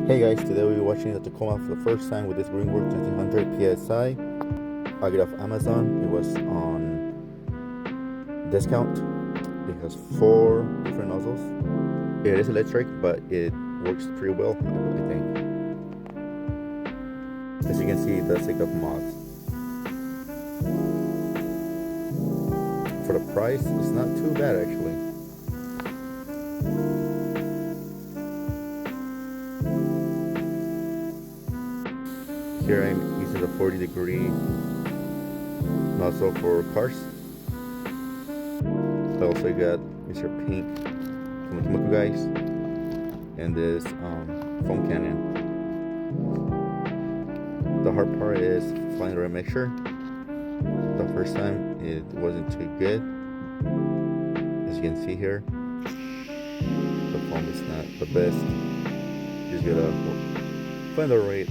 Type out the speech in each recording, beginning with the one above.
Hey guys, today we'll be watching the Tacoma for the first time with this Greenworks 1900 PSI. I got it off Amazon. It was on discount. It has 4 different nozzles. It is electric, but it works pretty well, I think. As you can see, it does take up mods. For the price, it's not too bad actually. Here I'm using the 40-degree nozzle for cars. I also got Mr.Pink from the Tacoma guys and this foam cannon. The hard part is finding the right mixture. The first time it wasn't too good. As you can see here, the foam is not the best. You just gotta find the right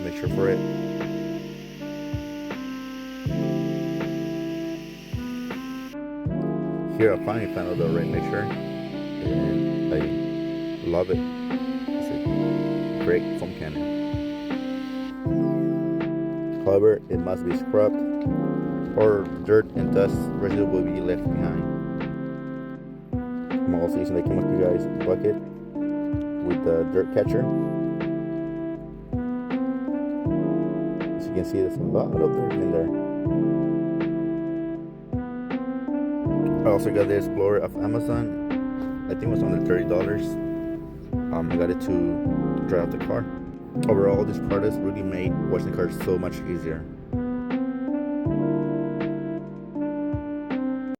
mixture for it. Here I finally found out the right mixture and I love it. It's a great foam cannon. However, it must be scrubbed or dirt and dust residue will be left behind. I'm also using the Tacoma guys bucket with the dirt catcher. As you can see, there's a lot of dirt in there. I also got this blower off Amazon. I think it was under $30. I got it to dry out the car. Overall, these products really made washing cars so much easier.